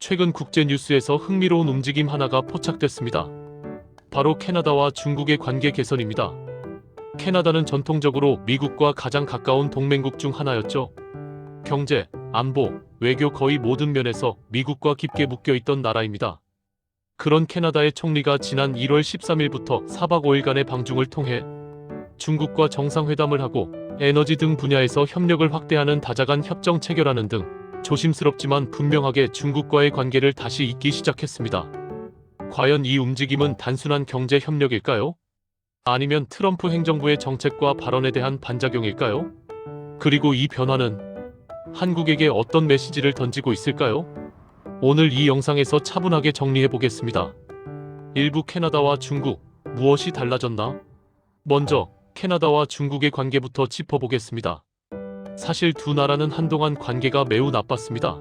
최근 국제뉴스에서 흥미로운 움직임 하나가 포착됐습니다. 바로 캐나다와 중국의 관계 개선입니다. 캐나다는 전통적으로 미국과 가장 가까운 동맹국 중 하나였죠. 경제, 안보, 외교 거의 모든 면에서 미국과 깊게 묶여있던 나라입니다. 그런 캐나다의 총리가 지난 1월 13일부터 4박 5일간의 방중을 통해 중국과 정상회담을 하고 에너지 등 분야에서 협력을 확대하는 다자간 협정 체결하는 등 조심스럽지만 분명하게 중국과의 관계를 다시 잇기 시작했습니다. 과연 이 움직임은 단순한 경제 협력일까요? 아니면 트럼프 행정부의 정책과 발언에 대한 반작용일까요? 그리고 이 변화는 한국에게 어떤 메시지를 던지고 있을까요? 오늘 이 영상에서 차분하게 정리해 보겠습니다. 일부 캐나다와 중국, 무엇이 달라졌나? 먼저 캐나다와 중국의 관계부터 짚어보겠습니다. 사실 두 나라는 한동안 관계가 매우 나빴습니다.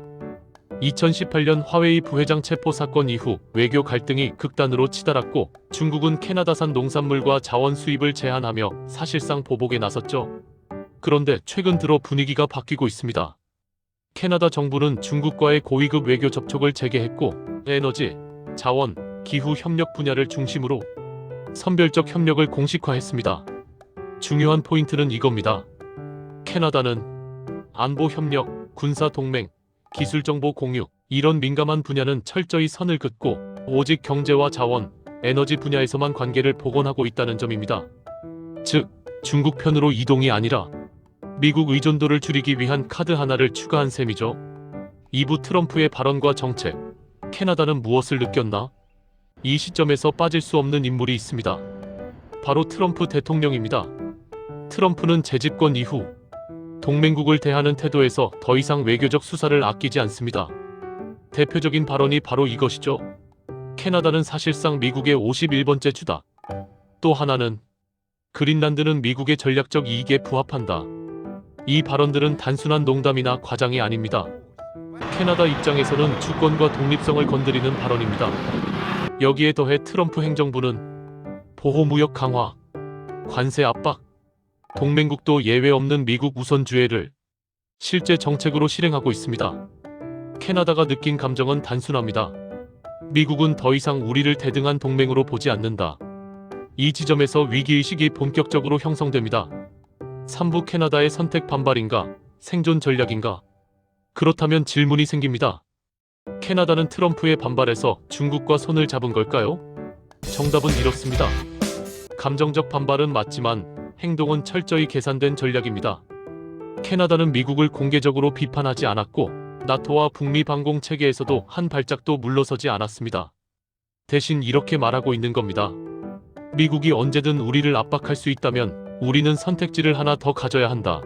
2018년 화웨이 부회장 체포 사건 이후 외교 갈등이 극단으로 치달았고 중국은 캐나다산 농산물과 자원 수입을 제한하며 사실상 보복에 나섰죠. 그런데 최근 들어 분위기가 바뀌고 있습니다. 캐나다 정부는 중국과의 고위급 외교 접촉을 재개했고 에너지, 자원, 기후 협력 분야를 중심으로 선별적 협력을 공식화했습니다. 중요한 포인트는 이겁니다. 캐나다는 안보 협력, 군사 동맹, 기술 정보 공유 이런 민감한 분야는 철저히 선을 긋고 오직 경제와 자원, 에너지 분야에서만 관계를 복원하고 있다는 점입니다. 즉, 중국 편으로 이동이 아니라 미국 의존도를 줄이기 위한 카드 하나를 추가한 셈이죠. 이후 트럼프의 발언과 정책, 캐나다는 무엇을 느꼈나? 이 시점에서 빠질 수 없는 인물이 있습니다. 바로 트럼프 대통령입니다. 트럼프는 재집권 이후 동맹국을 대하는 태도에서 더 이상 외교적 수사를 아끼지 않습니다. 대표적인 발언이 바로 이것이죠. 캐나다는 사실상 미국의 51번째 주다. 또 하나는 그린란드는 미국의 전략적 이익에 부합한다. 이 발언들은 단순한 농담이나 과장이 아닙니다. 캐나다 입장에서는 주권과 독립성을 건드리는 발언입니다. 여기에 더해 트럼프 행정부는 보호무역 강화, 관세 압박, 동맹국도 예외 없는 미국 우선주의를 실제 정책으로 실행하고 있습니다. 캐나다가 느낀 감정은 단순합니다. 미국은 더 이상 우리를 대등한 동맹으로 보지 않는다. 이 지점에서 위기의식이 본격적으로 형성됩니다. 3부 캐나다의 선택 반발인가? 생존 전략인가? 그렇다면 질문이 생깁니다. 캐나다는 트럼프의 반발에서 중국과 손을 잡은 걸까요? 정답은 이렇습니다. 감정적 반발은 맞지만 행동은 철저히 계산된 전략입니다. 캐나다는 미국을 공개적으로 비판하지 않았고 나토와 북미 방공 체계에서도 한 발짝도 물러서지 않았습니다. 대신 이렇게 말하고 있는 겁니다. 미국이 언제든 우리를 압박할 수 있다면 우리는 선택지를 하나 더 가져야 한다.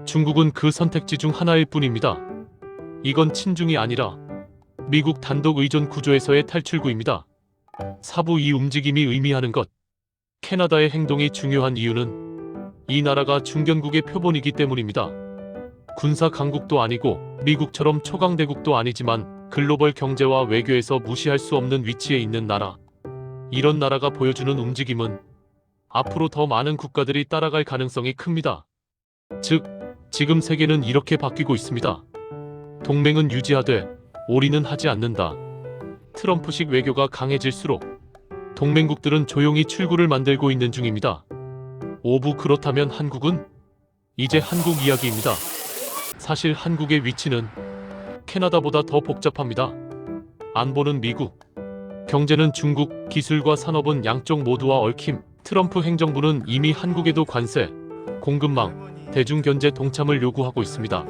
중국은 그 선택지 중 하나일 뿐입니다. 이건 친중이 아니라 미국 단독 의존 구조에서의 탈출구입니다. 사부 이 움직임이 의미하는 것. 캐나다의 행동이 중요한 이유는 이 나라가 중견국의 표본이기 때문입니다. 군사 강국도 아니고 미국처럼 초강대국도 아니지만 글로벌 경제와 외교에서 무시할 수 없는 위치에 있는 나라. 이런 나라가 보여주는 움직임은 앞으로 더 많은 국가들이 따라갈 가능성이 큽니다. 즉, 지금 세계는 이렇게 바뀌고 있습니다. 동맹은 유지하되 올인은 하지 않는다. 트럼프식 외교가 강해질수록 동맹국들은 조용히 출구를 만들고 있는 중입니다. 오부 그렇다면 한국은? 이제 한국 이야기입니다. 사실 한국의 위치는 캐나다보다 더 복잡합니다. 안보는 미국, 경제는 중국, 기술과 산업은 양쪽 모두와 얽힘. 트럼프 행정부는 이미 한국에도 관세, 공급망, 대중견제 동참을 요구하고 있습니다.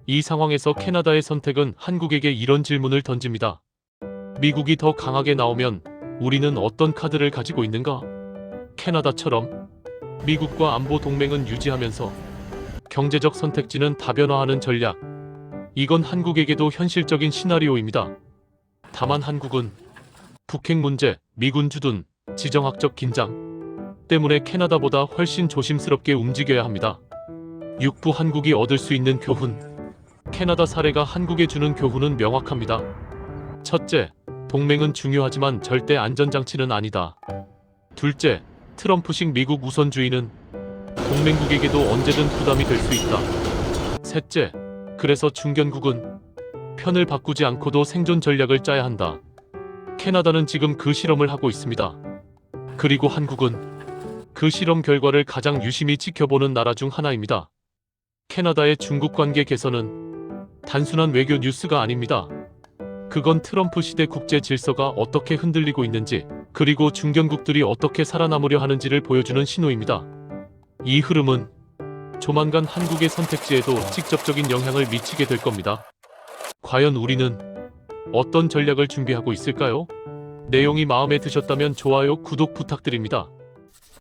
이 상황에서 캐나다의 선택은 한국에게 이런 질문을 던집니다. 미국이 더 강하게 나오면 우리는 어떤 카드를 가지고 있는가? 캐나다처럼 미국과 안보 동맹은 유지하면서 경제적 선택지는 다변화하는 전략. 이건 한국에게도 현실적인 시나리오입니다. 다만 한국은 북핵 문제, 미군 주둔, 지정학적 긴장 때문에 캐나다보다 훨씬 조심스럽게 움직여야 합니다. 육부 한국이 얻을 수 있는 교훈. 캐나다 사례가 한국에 주는 교훈은 명확합니다. 첫째, 동맹은 중요하지만 절대 안전장치는 아니다. 둘째, 트럼프식 미국 우선주의는 동맹국에게도 언제든 부담이 될 수 있다. 셋째, 그래서 중견국은 편을 바꾸지 않고도 생존 전략을 짜야 한다. 캐나다는 지금 그 실험을 하고 있습니다. 그리고 한국은 그 실험 결과를 가장 유심히 지켜보는 나라 중 하나입니다. 캐나다의 중국 관계 개선은 단순한 외교 뉴스가 아닙니다. 그건 트럼프 시대 국제 질서가 어떻게 흔들리고 있는지, 그리고 중견국들이 어떻게 살아남으려 하는지를 보여주는 신호입니다. 이 흐름은 조만간 한국의 선택지에도 직접적인 영향을 미치게 될 겁니다. 과연 우리는 어떤 전략을 준비하고 있을까요? 내용이 마음에 드셨다면 좋아요, 구독 부탁드립니다.